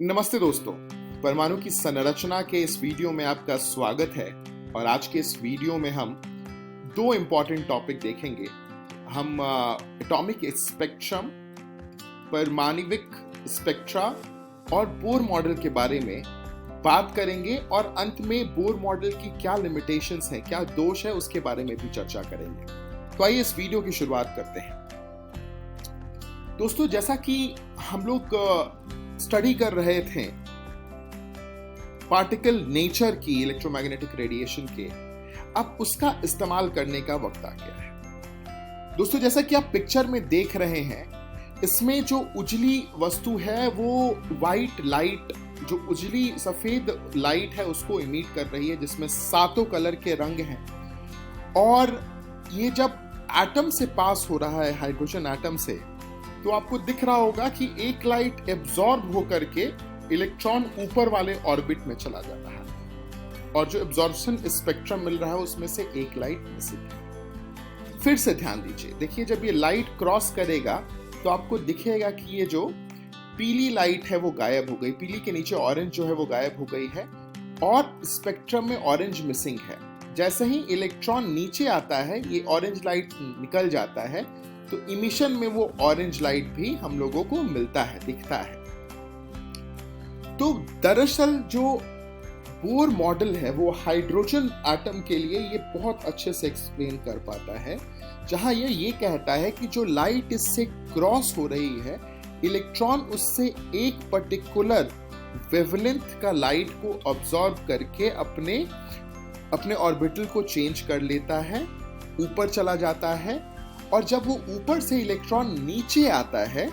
नमस्ते दोस्तों, परमाणु की संरचना के इस वीडियो में आपका स्वागत है। और आज के इस वीडियो में हम दो इंपॉर्टेंट टॉपिक देखेंगे। हम एटॉमिक स्पेक्ट्रम, परमाणविक स्पेक्ट्रा और बोर मॉडल के बारे में बात करेंगे और अंत में बोर मॉडल की क्या लिमिटेशंस हैं, क्या दोष है, उसके बारे में भी चर्चा करेंगे। तो आइए इस वीडियो की शुरुआत करते हैं। दोस्तों, जैसा कि हम लोग स्टडी कर रहे थे पार्टिकल नेचर की, इलेक्ट्रोमैग्नेटिक रेडिएशन के, अब उसका इस्तेमाल करने का वक्त आ गया है। दोस्तों, जैसा कि आप पिक्चर में देख रहे हैं, इसमें जो उजली वस्तु है वो वाइट लाइट, जो उजली सफेद लाइट है उसको इमिट कर रही है, जिसमें सातों कलर के रंग हैं। और ये जब एटम से पास हो रहा है, हाइड्रोजन एटम से, तो आपको दिख रहा होगा कि एक लाइट एब्जॉर्ब होकर के इलेक्ट्रॉन ऊपर वाले ऑर्बिट में चला जा रहा है और जो एब्जॉर्प्शन स्पेक्ट्रम मिल रहा है उसमें से एक लाइट मिसिंग है। फिर से ध्यान दीजिए, देखिए जब ये लाइट क्रॉस करेगा तो आपको दिखेगा कि ये जो पीली लाइट है वो गायब हो गई, पीली के नीचे ऑरेंज जो है वो गायब हो गई है और स्पेक्ट्रम में ऑरेंज मिसिंग है। जैसे ही इलेक्ट्रॉन नीचे आता है, ये ऑरेंज लाइट निकल जाता है, तो इमिशन में वो ऑरेंज लाइट भी हम लोगों को मिलता है, दिखता है। तो दरअसल जो बोर मॉडल है वो हाइड्रोजन एटम के लिए ये बहुत अच्छे से एक्सप्लेन कर पाता है, जहां ये कहता है कि जो लाइट इससे क्रॉस हो रही है, इलेक्ट्रॉन उससे एक पर्टिकुलर वेवलेंथ का लाइट को ऑब्जॉर्ब करके अपने ऑर्बिटल को चेंज कर लेता है, ऊपर चला जाता है। और जब वो ऊपर से इलेक्ट्रॉन नीचे आता है,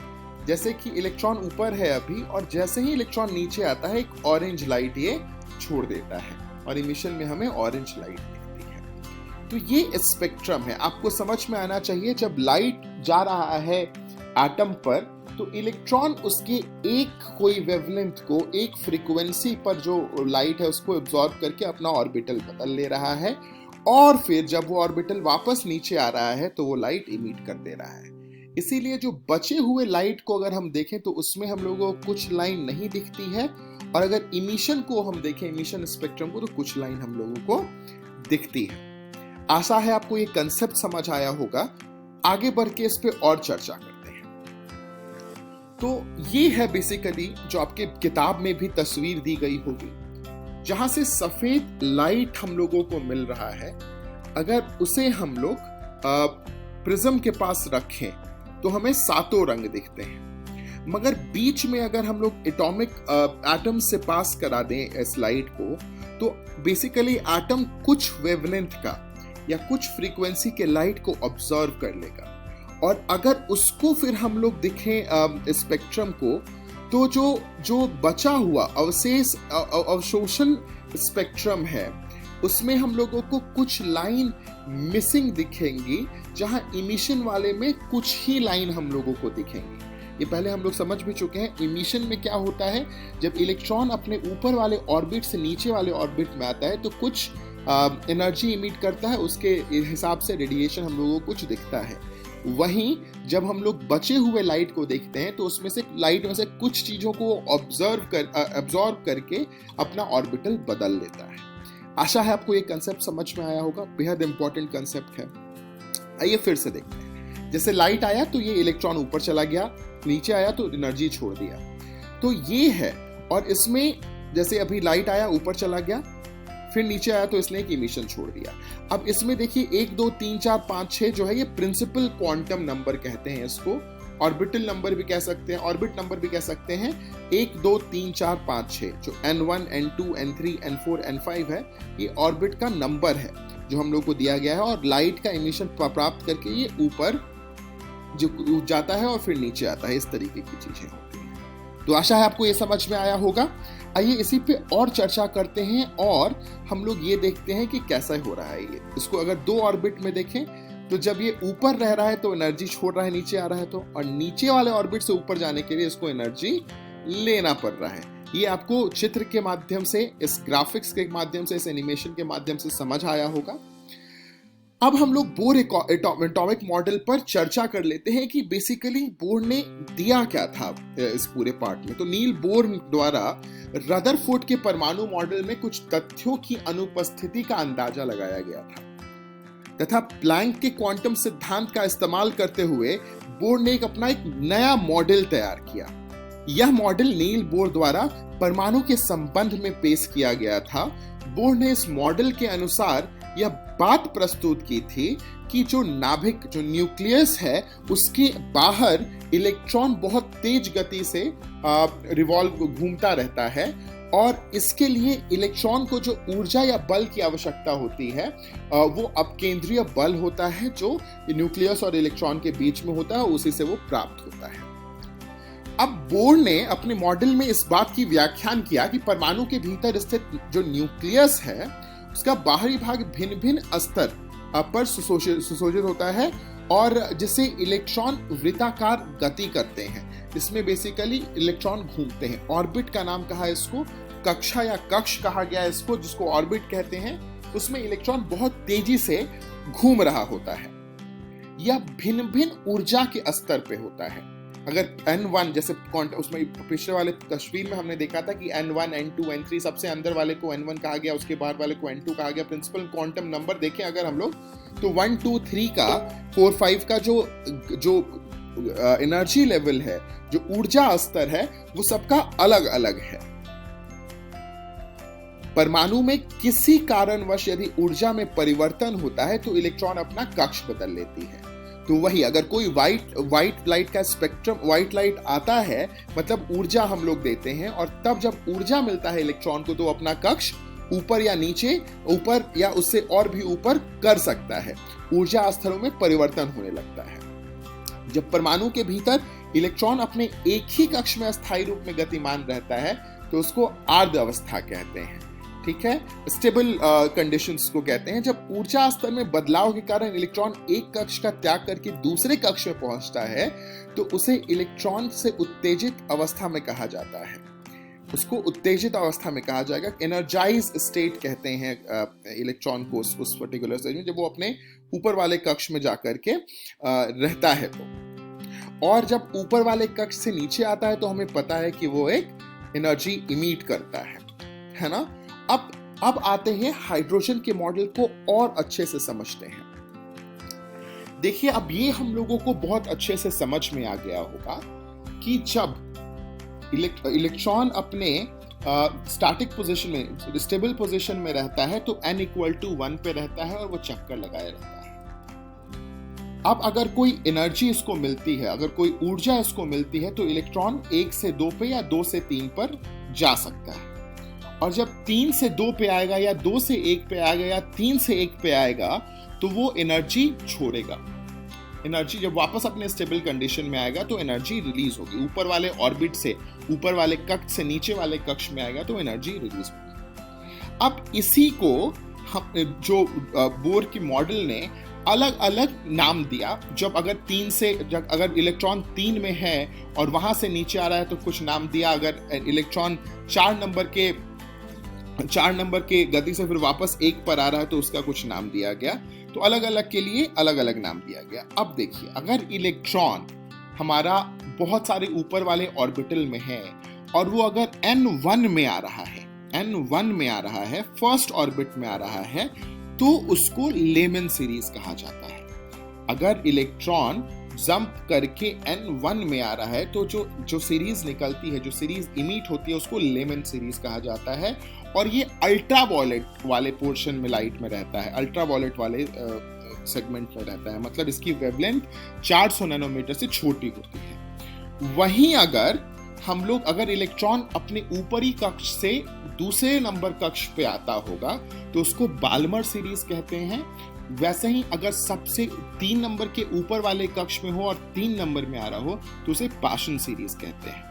जैसे कि इलेक्ट्रॉन ऊपर है अभी, और जैसे ही इलेक्ट्रॉन नीचे आता है एक ऑरेंज लाइट ये छोड़ देता है और इमिशन में हमें ऑरेंज लाइट दिखती है। तो ये स्पेक्ट्रम है, आपको समझ में आना चाहिए। जब लाइट जा रहा है एटम पर, तो इलेक्ट्रॉन उसके एक कोई वेवलेंथ को, एक फ्रीक्वेंसी पर जो लाइट है उसको एब्जॉर्ब करके अपना ऑर्बिटल बदल ले रहा है, और फिर जब वो ऑर्बिटल वापस नीचे आ रहा है तो वो लाइट इमिट कर दे रहा है। इसीलिए जो बचे हुए लाइट को अगर हम देखें तो उसमें हम लोगों को कुछ लाइन नहीं दिखती है, और अगर इमिशन को हम देखें, इमिशन स्पेक्ट्रम को, तो कुछ लाइन हम लोगों को दिखती है। आशा है आपको ये कंसेप्ट समझ आया होगा। आगे बढ़ के इस पे और चर्चा करते हैं। तो ये है बेसिकली जो आपके किताब में भी तस्वीर दी गई होगी, जहां से सफेद लाइट हम लोगों को मिल रहा है। अगर उसे हम लोग प्रिज्म के पास रखें तो हमें सातों रंग दिखते हैं, मगर बीच में अगर हम लोग एटॉमिक एटम से पास करा दें इस लाइट को, तो बेसिकली एटम कुछ वेवलेंथ का या कुछ फ्रीक्वेंसी के लाइट को ऑब्जर्व कर लेगा, और अगर उसको फिर हम लोग दिखें स्पेक्ट्रम को, तो जो बचा हुआ अवशोषण स्पेक्ट्रम है उसमें हम लोगों को कुछ लाइन मिसिंग दिखेंगी, जहां इमिशन वाले में कुछ ही लाइन हम लोगों को दिखेंगी। ये पहले हम लोग समझ भी चुके हैं। इमिशन में क्या होता है, जब इलेक्ट्रॉन अपने ऊपर वाले ऑर्बिट से नीचे वाले ऑर्बिट में आता है तो कुछ एनर्जी इमिट करता है, उसके हिसाब से रेडिएशन हम लोगों को कुछ दिखता है। वहीं जब हम लोग बचे हुए लाइट को देखते हैं तो उसमें से लाइट में से कुछ चीजों को एब्जॉर्ब करके अपना ऑर्बिटल बदल लेता है। आशा है आपको ये कंसेप्ट समझ में आया होगा, बेहद इंपॉर्टेंट कंसेप्ट है। आइए फिर से देखते हैं। जैसे लाइट आया तो ये इलेक्ट्रॉन ऊपर चला गया, नीचे आया तो एनर्जी छोड़ दिया, तो ये है। और इसमें जैसे अभी लाइट आया, ऊपर चला गया, फिर नीचे आया तो इसने एक इमिशन छोड़ दिया। अब इसमें देखिए 1 2 3 4 5 6 जो है ये प्रिंसिपल क्वांटम नंबर कहते हैं इसको, ऑर्बिटल नंबर भी कह सकते हैं, ऑर्बिट नंबर भी कह सकते हैं। 1 2 3 4 5 6 जो n1 n2 n3 n4 n5 है, ये ऑर्बिट का नंबर है जो हम लोग को दिया गया है, और लाइट का इमिशन प्राप्त करके ये ऊपर जो जाता है और फिर नीचे आता है। इस तरीके की चीजें होती हैं। तो आशा है आपको ये समझ में आया होगा। आइए इसी पे और चर्चा करते हैं और हम लोग ये देखते हैं कि कैसा हो रहा है ये। इसको अगर दो ऑर्बिट में देखें तो जब ये ऊपर रह रहा है तो एनर्जी छोड़ रहा है, नीचे आ रहा है तो, और नीचे वाले ऑर्बिट से ऊपर जाने के लिए इसको एनर्जी लेना पड़ रहा है। ये आपको चित्र के माध्यम से, इस ग्राफिक्स के माध्यम से, इस एनिमेशन के माध्यम से समझ आया होगा। अब हम लोग बोर एटॉमिक मॉडल पर चर्चा कर लेते हैं कि बेसिकली बोर ने दिया क्या था इस पूरे पार्ट में। तो नील बोर द्वारा रदरफोर्ड के परमाणु मॉडल में कुछ तथ्यों की अनुपस्थिति का अंदाजा लगाया गया था तथा प्लैंक के क्वांटम सिद्धांत का इस्तेमाल करते हुए बोर ने अपना एक नया मॉडल तैयार किया। यह मॉडल नील बोर द्वारा परमाणु के संबंध में पेश किया गया था। बोर ने इस मॉडल के अनुसार यह बात प्रस्तुत की थी कि जो नाभिक, जो न्यूक्लियस है, उसके बाहर इलेक्ट्रॉन बहुत तेज गति से रिवॉल्व घूमता रहता है और इसके लिए इलेक्ट्रॉन को जो ऊर्जा या बल की आवश्यकता होती है वो अपकेंद्रीय बल होता है जो न्यूक्लियस और इलेक्ट्रॉन के बीच में होता है, उसी से वो प्राप्त होता है। अब बोर ने अपने मॉडल में इस बात की व्याख्यान किया कि परमाणु के भीतर स्थित जो न्यूक्लियस है उसका बाहरी भाग भिन्न भिन्न स्तर पर सुशोषित होता है और जिसे इलेक्ट्रॉन वृत्ताकार गति करते हैं। इसमें बेसिकली इलेक्ट्रॉन घूमते हैं। ऑर्बिट का नाम कहा इसको, कक्षा या कक्ष कहा गया इसको, जिसको ऑर्बिट कहते हैं। उसमें इलेक्ट्रॉन बहुत तेजी से घूम रहा होता है। यह भिन्न भिन्न ऊर्जा के स्तर पे होता है। अगर N1 जैसे उसमें पिछले वाले तस्वीर में हमने देखा था कि N1, N2, N3 सबसे अंदर वाले को N1 कहा गया, उसके बाहर वाले को N2 कहा गया। प्रिंसिपल क्वांटम नंबर देखें अगर हम लोग तो 1, 2, 3 का 4, 5 का जो एनर्जी लेवल है, जो ऊर्जा स्तर है, वो सबका अलग अलग है। परमाणु में किसी कारणवश यदि ऊर्जा में परिवर्तन होता है तो इलेक्ट्रॉन अपना कक्ष बदल लेती है। तो वही अगर कोई व्हाइट लाइट का स्पेक्ट्रम, व्हाइट लाइट आता है मतलब ऊर्जा हम लोग देते हैं और तब जब ऊर्जा मिलता है इलेक्ट्रॉन को तो अपना कक्ष ऊपर या नीचे, ऊपर या उससे और भी ऊपर कर सकता है। ऊर्जा स्तरों में परिवर्तन होने लगता है। जब परमाणु के भीतर इलेक्ट्रॉन अपने एक ही कक्ष में अस्थायी रूप में गतिमान रहता है तो उसको आर्द्र अवस्था कहते हैं। ठीक है, स्टेबल कंडीशंस को कहते हैं। जब ऊर्जा स्तर में बदलाव के कारण इलेक्ट्रॉन एक कक्ष का त्याग करके दूसरे कक्ष में पहुंचता है तो उसे इलेक्ट्रॉन से उत्तेजित अवस्था में कहा जाता है। उसको उत्तेजित अवस्था में कहा जाएगा। एनर्जाइज स्टेट कहते हैं इलेक्ट्रॉन को उस पर्टिकुलर स्टेज में, जब वो अपने ऊपर वाले कक्ष में जाकर के रहता है तो। और जब ऊपर वाले कक्ष से नीचे आता है तो हमें पता है कि वो एक एनर्जी इमिट करता है ना। अब आते हैं हाइड्रोजन के मॉडल को और अच्छे से समझते हैं। देखिए, अब ये हम लोगों को बहुत अच्छे से समझ में आ गया होगा कि जब इलेक्ट्रॉन अपने स्टैटिक पोजीशन में, स्टेबल पोजीशन में रहता है तो n = 1 पे रहता है और वो चक्कर लगाए रहता है। अब अगर कोई एनर्जी इसको मिलती है, अगर कोई ऊर्जा इसको मिलती है तो इलेक्ट्रॉन 1 से 2 पे या 2 से 3 पर जा सकता है। और जब 3 से 2 पे आएगा या 2 से 1 पे आएगा या 3 से 1 पे आएगा तो वो एनर्जी छोड़ेगा। एनर्जी जब वापस अपने स्टेबल कंडीशन में आएगा तो एनर्जी रिलीज होगी। ऊपर वाले ऑर्बिट से ऊपर वाले कक्ष से नीचे वाले कक्ष में आएगा तो एनर्जी रिलीज होगी। अब इसी को हम जो बोर की मॉडल ने अलग अलग नाम दिया। जब अगर इलेक्ट्रॉन 3 में है और वहां से नीचे आ रहा है तो कुछ नाम दिया। अगर इलेक्ट्रॉन 4 नंबर के गति से फिर वापस 1 पर आ रहा है तो उसका कुछ नाम दिया गया। तो अलग अलग के लिए अलग अलग नाम दिया गया। अब देखिए, अगर इलेक्ट्रॉन हमारा बहुत सारे ऊपर वाले ऑर्बिटल में है और वो अगर N1 में आ रहा है, फर्स्ट ऑर्बिट में आ रहा है, तो उसको लेमन सीरीज कहा जाता है। अगर इलेक्ट्रॉन जंप करके N1 में आ रहा है तो जो सीरीज निकलती है, जो सीरीज इमिट होती है, उसको लेमन सीरीज कहा जाता है। और ये अल्ट्रावायलेट वाले पोर्शन में लाइट में रहता है, अल्ट्रावायलेट वाले सेगमेंट में रहता है। मतलब इसकी वेवलेंथ 400 नैनोमीटर से छोटी होती है। वहीं अगर इलेक्ट्रॉन अपने ऊपरी कक्ष से दूसरे नंबर कक्ष पे आता होगा तो उसको बाल्मर सीरीज कहते हैं। वैसे ही अगर सबसे 3 नंबर के ऊपर वाले कक्ष में हो और 3 नंबर में आ रहा हो तो उसे पाशन सीरीज कहते हैं।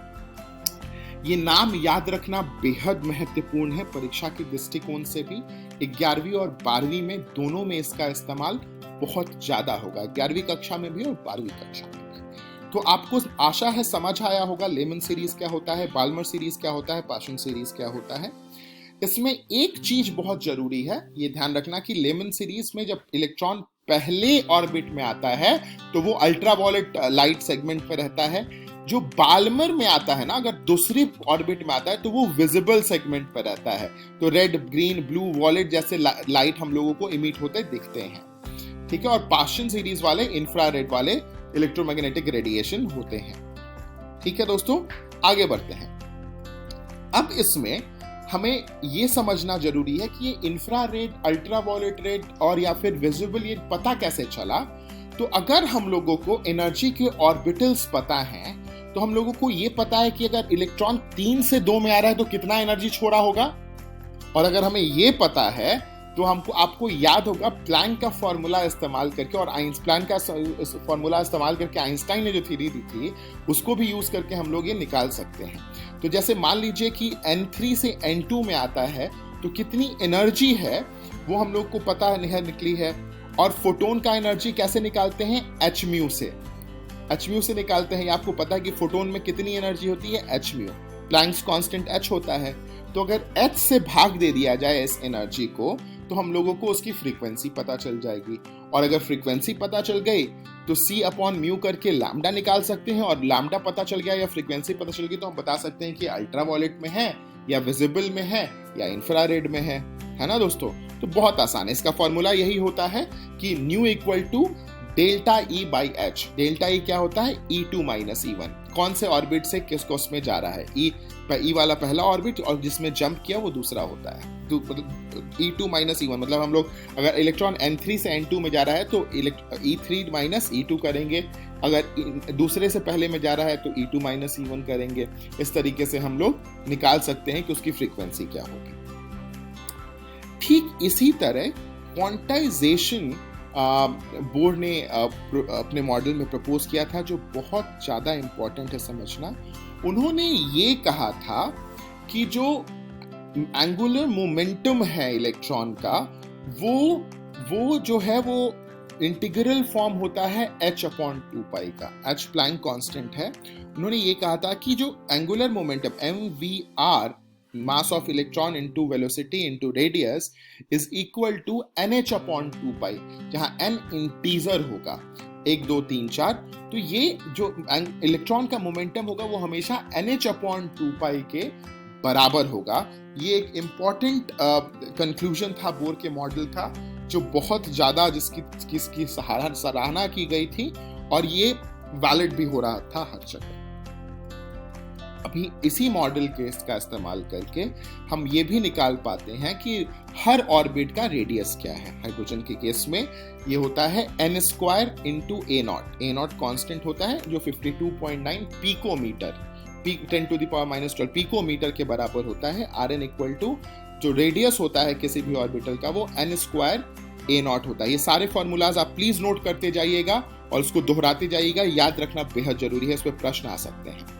ये नाम याद रखना बेहद महत्वपूर्ण है परीक्षा के दृष्टिकोण से भी। 11वीं और 12वीं में दोनों में इसका इस्तेमाल बहुत ज्यादा होगा, 11वीं कक्षा में भी और 12वीं कक्षा में भी। तो आपको आशा है समझ आया होगा लेमन सीरीज क्या होता है, बाल्मर सीरीज क्या होता है, पाशन सीरीज क्या होता है। इसमें एक चीज बहुत जरूरी है, ये ध्यान रखना कि लेमन सीरीज में जब इलेक्ट्रॉन पहले ऑर्बिट में आता है तो वो अल्ट्रावायलेट लाइट सेगमेंट पे रहता है। जो बाल्मर में आता है ना, अगर दूसरी ऑर्बिट में आता है तो वो विजिबल सेगमेंट पर रहता है। तो रेड, ग्रीन, ब्लू, वॉलेट जैसे लाइट हम लोगों को इमिट होते दिखते हैं, ठीक है। और पाश्चियन सीरीज वाले इंफ्रारेड वाले इलेक्ट्रोमैग्नेटिक रेडिएशन होते हैं, ठीक है दोस्तों। आगे बढ़ते हैं। अब इसमें हमें यह समझना जरूरी है कि ये इंफ्रारेड, अल्ट्रावायलेट रेड और या फिर विजिबल, ये पता कैसे चला। तो अगर हम लोगों को एनर्जी के ऑर्बिटल्स पता हैं तो हम लोगों को ये पता है कि अगर इलेक्ट्रॉन 3 से 2 में आ रहा है तो कितना एनर्जी छोड़ा होगा। और अगर हमें ये पता है तो हमको आपको याद होगा प्लैंक का फॉर्मूला इस्तेमाल करके, और प्लैंक का फॉर्मूला इस्तेमाल करके आइंस्टाइन ने जो थ्योरी दी थी उसको भी यूज करके हम लोग ये निकाल सकते हैं। तो जैसे मान लीजिए कि N3 से N2 में आता है तो कितनी एनर्जी है वो हम लोग को पता है, निकली है। और फोटोन का एनर्जी कैसे निकालते हैं, h म्यू से निकालते हैं। आपको पता है कि फोटोन में कितनी एनर्जी होती है, h mu, Planck's constant h होता है। तो अगर h से भाग दे दिया जाए इस एनर्जी को तो हम लोगों को उसकी फ्रीक्वेंसी पता चल जाएगी। और अगर फ्रीक्वेंसी पता चल गई तो c अपॉन म्यू करके लैम्डा निकाल सकते हैं। और लैम्डा पता चल गया या फ्रीक्वेंसी पता चल गई तो हम बता सकते हैं कि अल्ट्रावायलेट में है या विजिबल में है या इंफ्रारेड में है ना दोस्तों। तो बहुत आसान है, इसका फॉर्मूला यही होता है कि nu equal to delta E by h. Delta E क्या होता है, E2 माइनस E1। कौन से ऑर्बिट से किस कोस में जा रहा है, ई वाला पहला ऑर्बिट और जिसमें जंप किया वो दूसरा होता है। तो E2 माइनस E1 मतलब हम लोग अगर इलेक्ट्रॉन N3 से N2 में जा रहा है तो E3 माइनस E2 करेंगे। अगर दूसरे से पहले में जा रहा है तो E2 माइनस E1 करेंगे। इस तरीके से हम लोग निकाल सकते हैं कि उसकी फ्रीक्वेंसी क्या होगी। ठीक इसी तरह क्वांटाइजेशन बोर्ड ने अपने मॉडल में प्रपोज किया था, जो बहुत ज्यादा इंपॉर्टेंट है समझना। उन्होंने ये कहा था कि जो एंगुलर मोमेंटम है इलेक्ट्रॉन का वो जो है वो इंटीग्रल फॉर्म होता है h अपॉन 2 का। h प्लैंक कांस्टेंट है। उन्होंने ये कहा था कि जो angular momentum mvr, mass of electron into velocity into radius, is equal to nh upon 2 जहां n इंटीजर होगा 1 2 3 4। तो ये जो इलेक्ट्रॉन का मोमेंटम होगा वो हमेशा nh अपॉन 2 के बराबर होगा। ये एक इंपॉर्टेंट कंक्लूजन था बोर के मॉडल का, जो बहुत ज्यादा जिसकी सराहना की गई थी और ये वैलिड भी हो रहा था हर जगह। अभी इसी मॉडल केस का इस्तेमाल करके हम ये भी निकाल पाते हैं कि हर ऑर्बिट का रेडियस क्या है। हाइड्रोजन के केस में ये होता है n square into a0 constant होता है जो 52.9 picometre 10 to the power -12 picometre के बराबर होता है। Rn इक्वल टू जो रेडियस होता है किसी भी ऑर्बिटल का वो n स्क्वायर a0 होता है। ये सारे फॉर्मूलाज आप प्लीज नोट करते जाइएगा और उसको दोहराते जाइएगा, याद रखना बेहद जरूरी है, इस पर प्रश्न आ सकते हैं।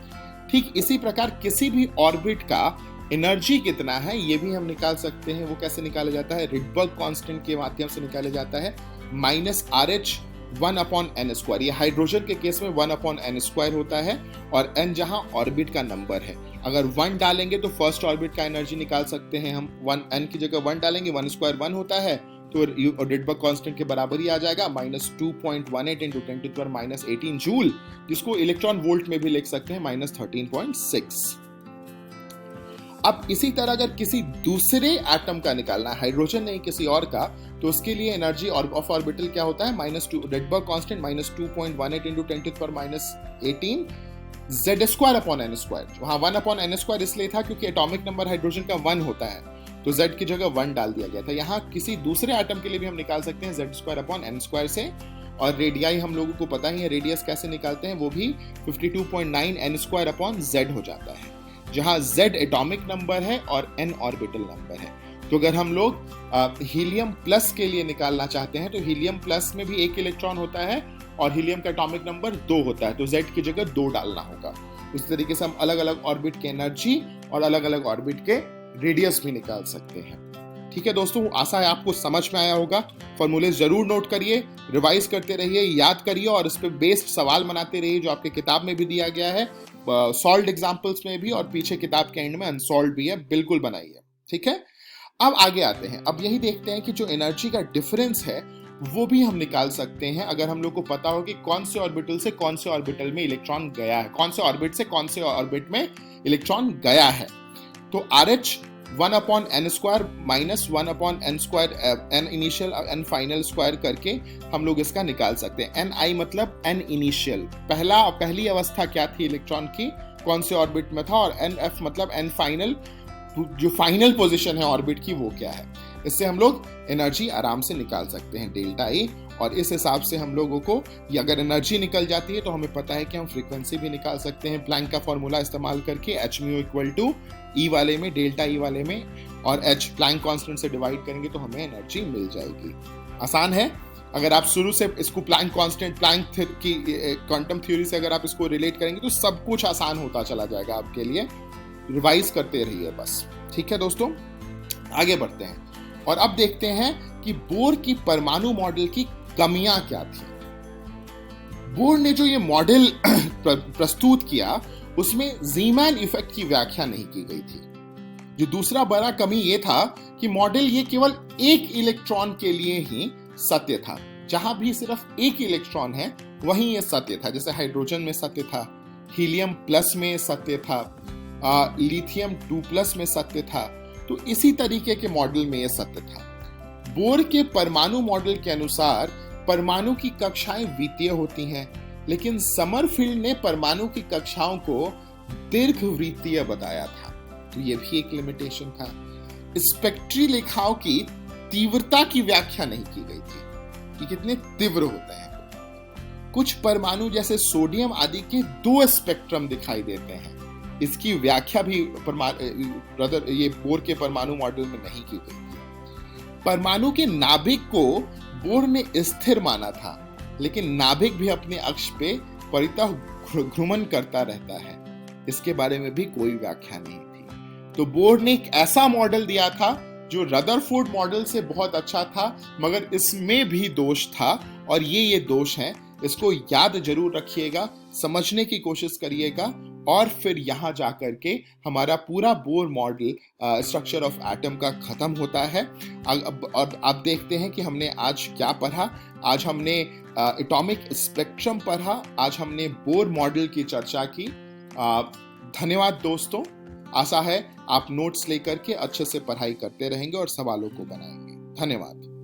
ठीक इसी प्रकार किसी भी ऑर्बिट का एनर्जी कितना है ये भी हम निकाल सकते हैं। वो कैसे निकाला जाता है, रिडबर्ग कांस्टेंट के माध्यम से निकाला जाता है, -RH 1 अपॉन n स्क्वायर। ये हाइड्रोजन के केस में 1 अपॉन n स्क्वायर होता है और n जहां ऑर्बिट का नंबर है। अगर 1 डालेंगे तो फर्स्ट ऑर्बिट का एनर्जी निकाल सकते हैं हम। 1 की जगह 1 डालेंगे, 1 स्क्वायर 1 होता है तो रिडबर्ग कांस्टेंट के बराबर ही आ जाएगा, -2.18 into 10 to the power -18 joule, जिसको इलेक्ट्रॉन वोल्ट में भी लिख सकते हैं -13.6। अब इसी तरह अगर किसी दूसरे एटम का निकालना है, हाइड्रोजन नहीं किसी और का, तो उसके लिए एनर्जी ऑफ ऑर्बिटल क्या होता है, -2 Rydberg constant -2.18 into 10 to the power -18 z square upon n square. वहां 1 अपॉन n स्क्वायर इसलिए था क्योंकि एटॉमिक नंबर हाइड्रोजन का 1 होता है तो z की जगह 1 डाल दिया गया था। यहाँ किसी दूसरे एटम के लिए भी हम निकाल सकते हैं z square upon n square से। और रेडियाई हम लोगों को पता ही है, रेडियस कैसे निकालते हैं, वो भी 52.9 n स्क्वायर अपॉन z हो जाता है, जहां z एटॉमिक नंबर है और n ऑर्बिटल नंबर है। तो अगर हम लोग हीलियम प्लस के लिए निकालना चाहते हैं तो हीलियम प्लस में भी 1 इलेक्ट्रॉन होता है और हीलियम का एटॉमिक नंबर 2 होता है, तो z की जगह 2 डालना होगा। उस तरीके से हम अलग अलग ऑर्बिट के एनर्जी और अलग अलग ऑर्बिट के रेडियस भी निकाल सकते हैं। ठीक है दोस्तों, आशा है आपको समझ में आया होगा। फॉर्मूले जरूर नोट करिए, रिवाइज करते रहिए, याद करिए और इस पे बेस्ड सवाल बनाते रहिए जो आपके किताब में भी दिया गया है, सॉल्व्ड एग्जांपल्स में भी, और पीछे किताब के एंड में अनसॉल्व्ड भी है, बिल्कुल बनाइए। ठीक है, अब आगे आते हैं। अब यही देखते हैं कि जो एनर्जी का डिफरेंस है वो भी हम निकाल सकते हैं अगर हम लोग को पता हो कि कौन से ऑर्बिटल से कौन से ऑर्बिटल में इलेक्ट्रॉन गया है, कौन से ऑर्बिट से कौन से ऑर्बिट में इलेक्ट्रॉन गया है। तो RH 1/n² minus 1/n² n initial n final square करके हम लोग इसका निकाल सकते हैं। Ni मतलब n इनिशियल, पहली अवस्था क्या थी इलेक्ट्रॉन की, कौन से ऑर्बिट में था, और Nf मतलब n फाइनल, जो फाइनल पोजीशन है ऑर्बिट की वो क्या है। इससे हम लोग एनर्जी आराम से निकाल सकते हैं डेल्टा E, और इस हिसाब से हम लोगों को अगर एनर्जी निकल जाती है तो हमें पता है कि हम फ्रीक्वेंसी भी निकाल सकते हैं प्लैंक का फॉर्मूला इस्तेमाल करके। h mu equal to E वाले में, डेल्टा E वाले में, और h प्लैंक कांस्टेंट से डिवाइड करेंगे तो हमें एनर्जी मिल जाएगी। आसान है। अगर आप शुरू से इसको प्लैंक कांस्टेंट, प्लैंक की क्वांटम थ्योरी से अगर आप इसको रिलेट करेंगे तो सब कुछ आसान होता चला जाएगा आपके लिए। रिवाइज करते रहिए बस। ठीक है दोस्तों, आगे बढ़ते हैं और अब देखते हैं कि बोर की परमाणु मॉडल की कमियां क्या थी। बोर ने जो ये मॉडल प्रस्तुत किया उसमें ज़ीमैन इफेक्ट की व्याख्या नहीं की गई थी। जो दूसरा बड़ा कमी ये था कि मॉडल ये केवल एक इलेक्ट्रॉन के लिए ही सत्य था। जहां भी सिर्फ एक इलेक्ट्रॉन है वहीं ये सत्य था। जैसे हाइड्रोजन में सत्य था, हीलियम प्लस में सत्य था, लिथियम 2+ में सत्य था। तो इसी तरीके के मॉडल में यह सत्य था। बोर के परमाणु मॉडल के अनुसार परमाणु की कक्षाएं वित्तीय होती हैं, लेकिन समरफील्ड ने परमाणु की कक्षाओं को दीर्घवृत्तीय बताया था। तो यह भी एक लिमिटेशन था। स्पेक्ट्री लेखाओं की तीव्रता की व्याख्या नहीं की गई थी कि कितने तीव्र होते हैं। कुछ परमाणु जैसे सोडियम आदि के 2 स्पेक्ट्रम दिखाई देते हैं। इसकी व्याख्या भी ये बोर के परमाणु मॉडल में नहीं की गई थी। परमाणु के नाभिक को बोर ने स्थिर माना था, लेकिन नाभिक भी अपने अक्ष पे परितः घूर्णन करता रहता है। इसके बारे में भी कोई व्याख्या नहीं थी। तो बोर ने एक ऐसा मॉडल दिया था जो रदरफोर्ड मॉडल से बहुत अच्छा था, मगर इसमें भी दोष था, और ये दोष हैं। इसको याद जरूर रखिएगा, समझने की कोशिश करिएगा, और फिर यहां जाकर के हमारा पूरा Bohr model structure of atom का खत्म होता है। और आप देखते हैं कि हमने आज क्या पढ़ा। आज हमने एटॉमिक स्पेक्ट्रम पढ़ा, आज हमने बोर मॉडल की चर्चा की। धन्यवाद दोस्तों। आशा है आप नोट्स लेकर के अच्छे से पढ़ाई करते रहेंगे और सवालों को बनाएंगे। धन्यवाद।